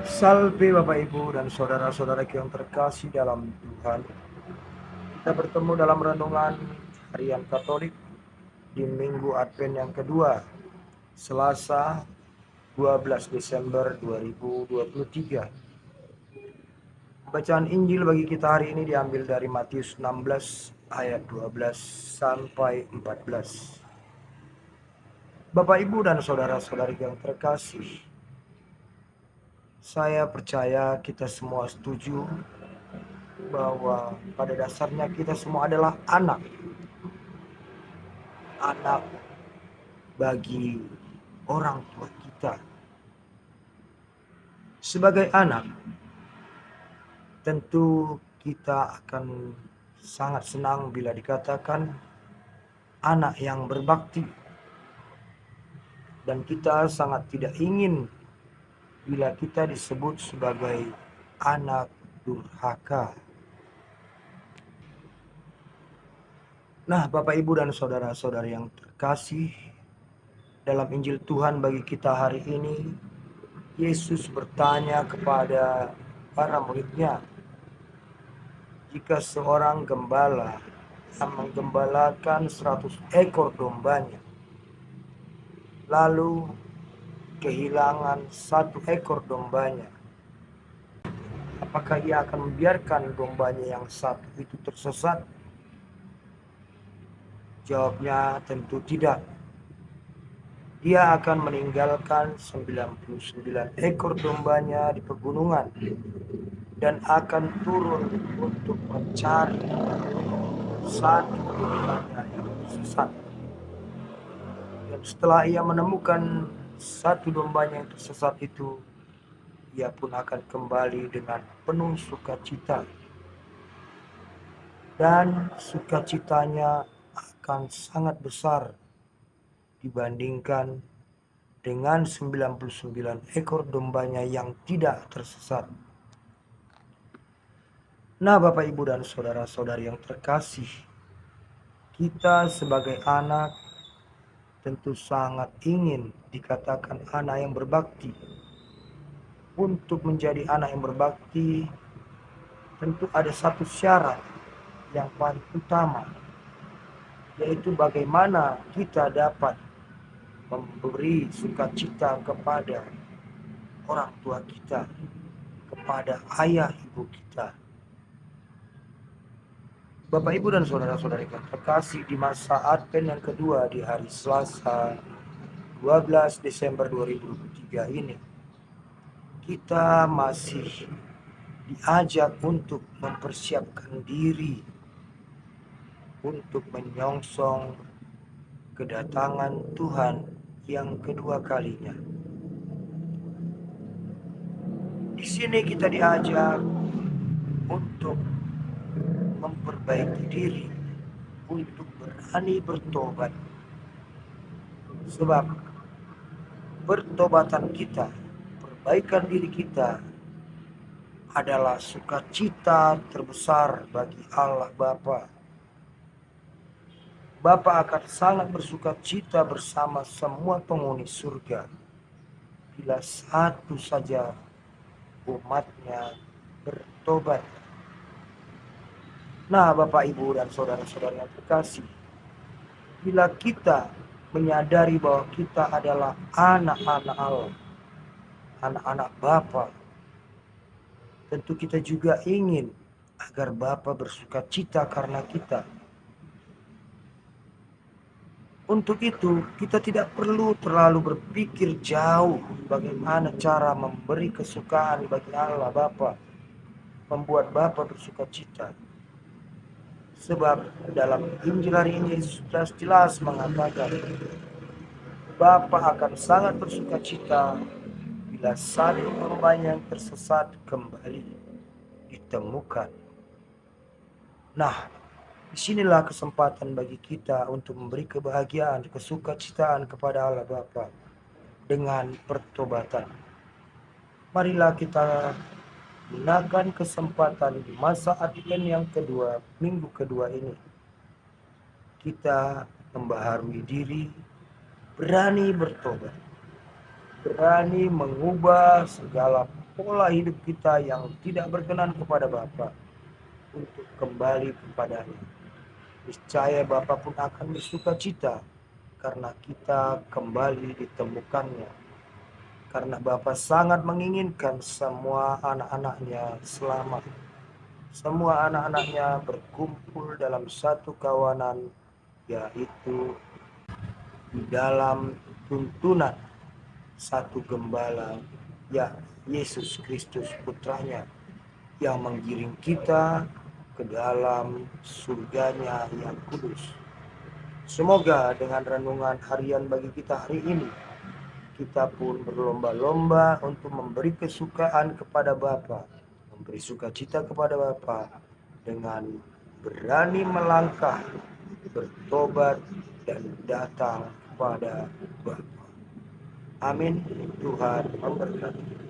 Salve Bapak Ibu dan saudara-saudara yang terkasih dalam Tuhan. Kita bertemu dalam renungan harian Katolik di Minggu Advent yang kedua, Selasa 12 Desember 2023. Bacaan Injil bagi kita hari ini diambil dari Matius 16 ayat 12 sampai 14. Bapak Ibu dan saudara-saudari yang terkasih, saya percaya kita semua setuju bahwa pada dasarnya kita semua adalah anak bagi orang tua kita. Sebagai anak, tentu kita akan sangat senang bila dikatakan anak yang berbakti, dan kita sangat tidak ingin bila kita disebut sebagai anak durhaka. Nah, Bapak Ibu dan saudara-saudari yang terkasih, dalam Injil Tuhan bagi kita hari ini, Yesus bertanya kepada para muridnya, jika seorang gembala yang menggembalakan 100 ekor dombanya, lalu kehilangan 1 ekor dombanya, apakah ia akan membiarkan dombanya yang satu itu tersesat? Jawabnya tentu tidak. Dia akan meninggalkan 99 ekor dombanya di pegunungan dan akan turun untuk mencari satu dombanya yang tersesat. Dan setelah ia menemukan satu dombanya yang tersesat itu, ia pun akan kembali dengan penuh sukacita. Dan sukacitanya akan sangat besar dibandingkan dengan 99 ekor dombanya yang tidak tersesat. Nah, Bapak Ibu dan saudara-saudari yang terkasih, kita sebagai anak tentu sangat ingin dikatakan anak yang berbakti. Untuk menjadi anak yang berbakti, tentu ada satu syarat yang paling utama, yaitu bagaimana kita dapat memberi sukacita kepada orang tua kita, kepada ayah ibu kita. Bapak Ibu dan saudara-saudari yang terkasih, di masa Advent yang kedua di hari Selasa 12 Desember 2023 ini, kita masih diajak untuk mempersiapkan diri untuk menyongsong kedatangan Tuhan yang kedua kalinya. Di sini kita diajak untuk memperbaiki diri, untuk berani bertobat. Sebab pertobatan kita, perbaikan diri kita adalah sukacita terbesar bagi Allah Bapa. Bapa akan sangat bersukacita bersama semua penghuni surga bila satu saja umatnya bertobat. Nah, Bapak Ibu dan saudara-saudara yang terkasih, bila kita menyadari bahwa kita adalah anak-anak Allah, anak-anak Bapa, tentu kita juga ingin agar Bapa bersukacita karena kita. Untuk itu, kita tidak perlu terlalu berpikir jauh bagaimana cara memberi kesukaan bagi Allah Bapa, membuat Bapa bersukacita. Sebab dalam Injil hari ini sudah jelas mengatakan Bapa akan sangat bersukacita bila satu dombanya yang tersesat kembali ditemukan. Nah, disinilah kesempatan bagi kita untuk memberi kebahagiaan, kesukacitaan kepada Allah Bapa dengan pertobatan. Marilah kita gunakan kesempatan di masa Advent yang kedua, minggu kedua ini. Kita membaharui diri, berani bertobat, berani mengubah segala pola hidup kita yang tidak berkenan kepada Bapa untuk kembali kepadanya. Niscaya Bapa pun akan bersuka cita karena kita kembali ditemukannya. Karena Bapa sangat menginginkan semua anak-anaknya selamat. Semua anak-anaknya berkumpul dalam satu kawanan, yaitu di dalam tuntunan satu gembala, ya Yesus Kristus putranya, yang menggiring kita ke dalam surganya yang kudus. Semoga dengan renungan harian bagi kita hari ini, kita pun berlomba-lomba untuk memberi kesukaan kepada Bapa, memberi sukacita kepada Bapa dengan berani melangkah, bertobat, dan datang kepada Bapa. Amin. Tuhan memberkati.